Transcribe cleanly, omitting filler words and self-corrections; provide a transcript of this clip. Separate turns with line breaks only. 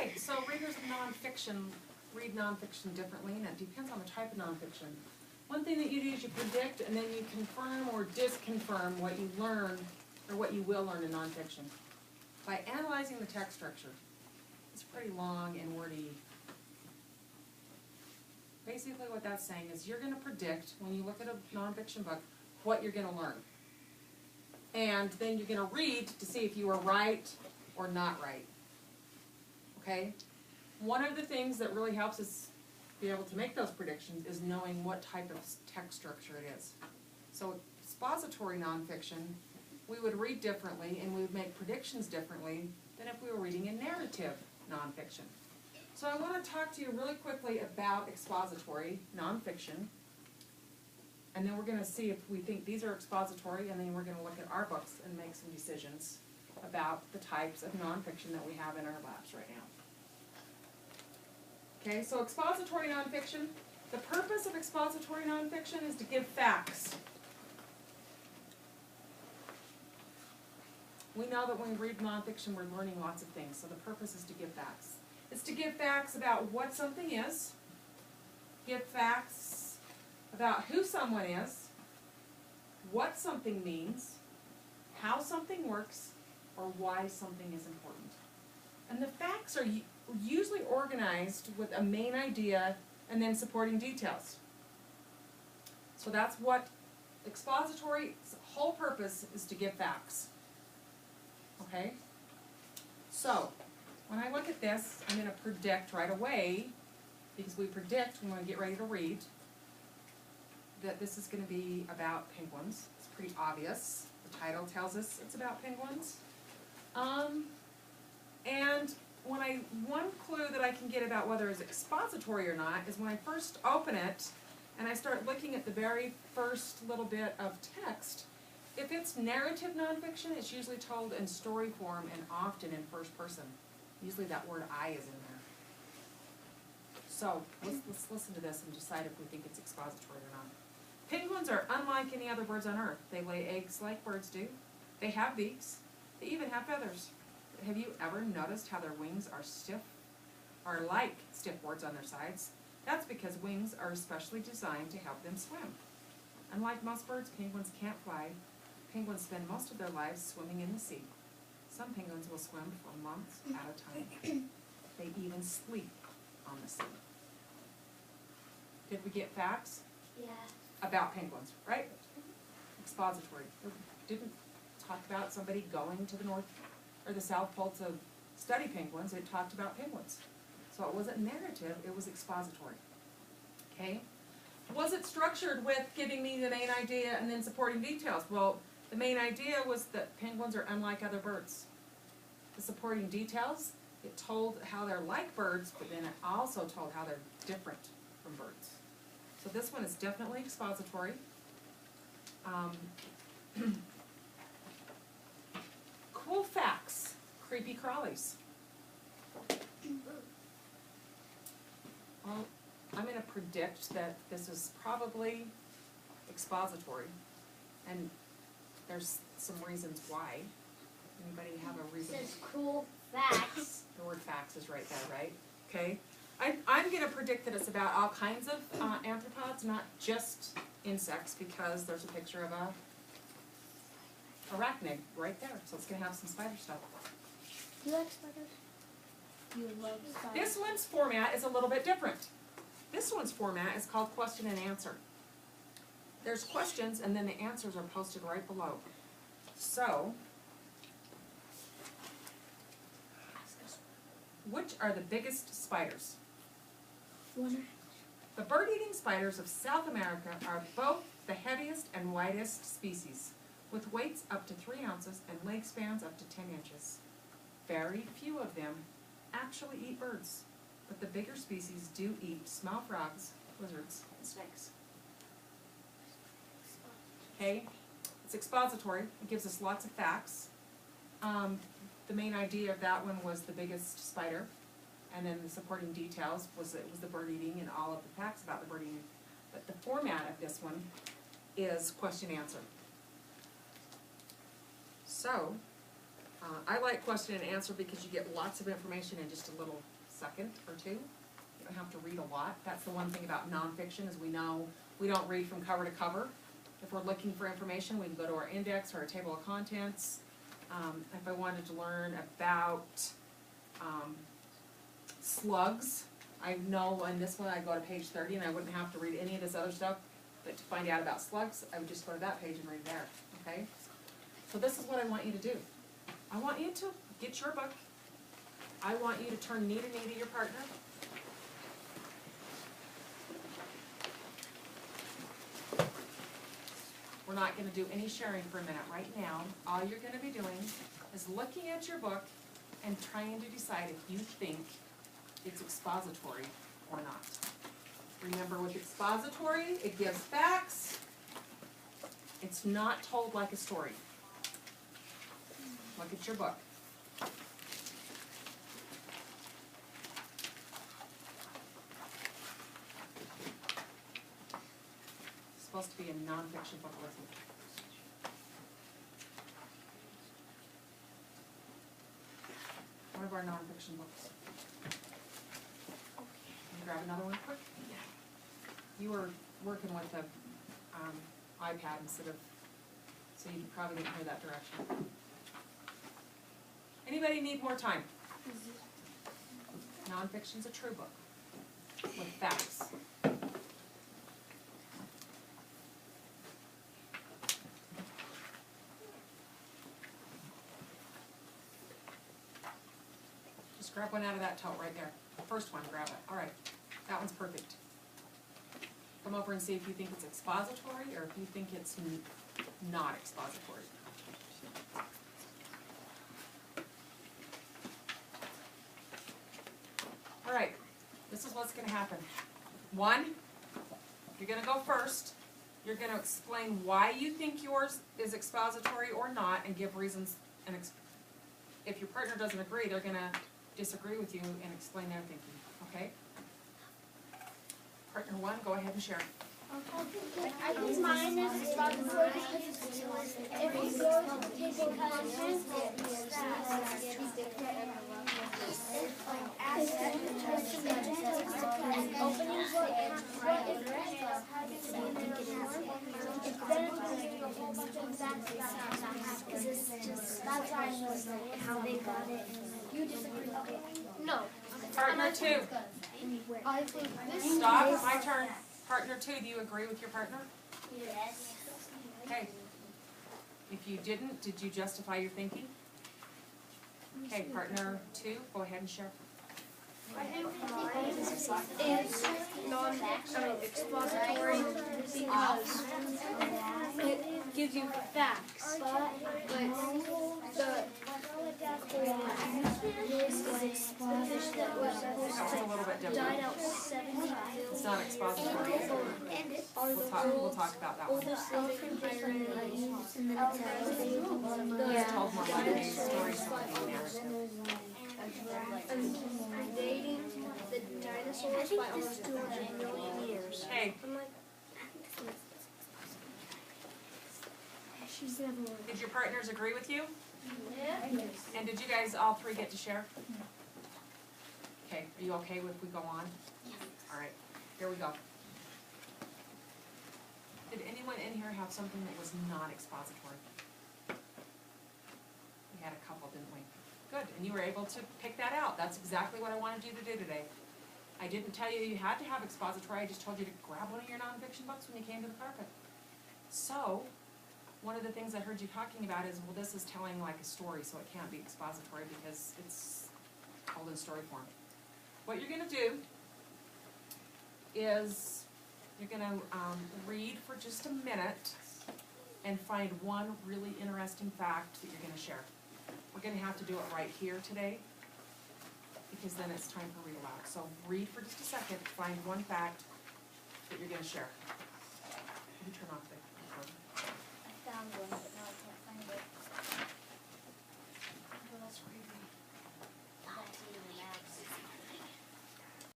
Okay, so readers of nonfiction read nonfiction differently, and it depends on the type of nonfiction. One thing that you do is you predict, and then you confirm or disconfirm what you learn, or what you will learn in nonfiction. By analyzing the text structure. It's pretty long and wordy. Basically what that's saying is you're going to predict, when you look at a nonfiction book, what you're going to learn. And then you're going to read to see if you are right or not right. Okay? One of the things that really helps us be able to make those predictions is knowing what type of text structure it is. So expository nonfiction, we would read differently and we would make predictions differently than if we were reading a narrative nonfiction. So I want to talk to you really quickly about expository nonfiction, and then we're going to see if we think these are expository, and then we're going to look at our books and make some decisions about the types of nonfiction that we have in our labs right now. Okay, so expository nonfiction, the purpose of expository nonfiction is to give facts. We know that when we read nonfiction, we're learning lots of things, so the purpose is to give facts. It's to give facts about what something is, give facts about who someone is, what something means, how something works, or why something is important. And the facts are usually organized with a main idea and then supporting details. So that's what expository's whole purpose is, to give facts. Okay? So, when I look at this, I'm going to predict right away, because we predict when we get ready to read, that this is going to be about penguins. It's pretty obvious. The title tells us it's about penguins. And one clue that I can get about whether it's expository or not is when I first open it and I start looking at the very first little bit of text. If it's narrative nonfiction, it's usually told in story form and often in first person. Usually that word I is in there. So let's listen to this and decide if we think it's expository or not. Penguins are unlike any other birds on Earth. They lay eggs like birds do. They have beaks. They even have feathers. Have you ever noticed how their wings are like stiff boards on their sides? That's because wings are especially designed to help them swim. Unlike most birds, penguins can't fly. Penguins spend most of their lives swimming in the sea. Some penguins will swim for months at a time. They even sleep on the sea. Did we get facts?
Yeah.
About penguins, right? Expository. It didn't talk about somebody going to the North or the South Pole to study penguins. It talked about penguins. So it wasn't narrative, it was expository. Okay? Was it structured with giving me the main idea and then supporting details? Well, the main idea was that penguins are unlike other birds. The supporting details, it told how they're like birds, but then it also told how they're different from birds. So this one is definitely expository. Cool facts, creepy crawlies. Well, I'm going to predict that this is probably expository, and there's some reasons why. Anybody have a reason?
It says cool facts.
The word facts is right there, right? Okay. I'm going to predict that it's about all kinds of arthropods, not just insects, because there's a picture of a arachnid right there. So it's going to have some spider stuff.
Do you like spiders? You love spiders.
This one's format is a little bit different. This one's format is called question and answer. There's questions, and then the answers are posted right below. So, which are the biggest spiders? The bird-eating spiders of South America are both the heaviest and widest species, with weights up to 3 ounces and leg spans up to 10 inches. Very few of them actually eat birds, but the bigger species do eat small frogs, lizards, and snakes. Okay, it's expository. It gives us lots of facts. The main idea of that one was the biggest spider, and then the supporting details was it was the bird eating and all of the facts about the bird eating. But the format of this one is question answer. So I like question and answer because you get lots of information in just a little second or two. You don't have to read a lot. That's the one thing about nonfiction is we know we don't read from cover to cover. If we're looking for information, we can go to our index or our table of contents. If I wanted to learn about slugs, I know on this one I'd go to page 30 and I wouldn't have to read any of this other stuff, but to find out about slugs, I would just go to that page and read there, okay? So this is what I want you to do. I want you to get your book. I want you to turn knee to knee to your partner. We're not going to do any sharing for a minute right now. All you're going to be doing is looking at your book and trying to decide if you think it's expository or not. Remember, with expository, it gives facts. It's not told like a story. Look at your book. It's supposed to be a nonfiction book, wasn't it? One of our nonfiction books. Can you grab another one quick? Yeah. You were working with the iPad instead of, so you probably didn't hear that direction. Anybody need more time? Nonfiction's a true book with facts. Just grab one out of that tote right there. The first one, grab it. All right, that one's perfect. Come over and see if you think it's expository or if you think it's not expository. All right, this is what's going to happen. One, you're going to go first. You're going to explain why you think yours is expository or not and give reasons. And if your partner doesn't agree, they're going to disagree with you and explain their thinking, okay? Partner one, go ahead and share.
I think mine is expository because if you go to the table of contents, that's why I was like how they got it. You disagree? No.
Partner two.
I think this.
Stop, my turn. Partner two, do you agree with your partner?
Yes.
Okay. If you didn't, did you justify your thinking? Okay, partner two, go ahead and share.
I think it's non-expository because it gives you facts, but the fish that was supposed
That was a little bit
to
different.
die out 70
It's not expository, is it? We'll talk about that one.
oldest living pirate.
It's told more like a story, so it'll be narrative.
And dating the dinosaurs by almost 200 million years.
Hey,
I'm like, she's never.
did your partners agree with you?
Yeah.
And did you guys all three get to share? Okay, are you okay if we go on? All right, here we go. Did anyone in here have something that was not expository? We had a couple, didn't we? Good, and you were able to pick that out. That's exactly what I wanted you to do today. I didn't tell you you had to have expository, I just told you to grab one of your nonfiction books when you came to the carpet. So, one of the things I heard you talking about is, well, this is telling like a story, so it can't be expository because it's told in story form. What you're going to do is you're going to read for just a minute and find one really interesting fact that you're going to share. We're going to have to do it right here today because then it's time for read aloud. So read for just a second, find one fact that you're going to share. You turn off the recording.
I found one, but now I can't find it. Well, let's read.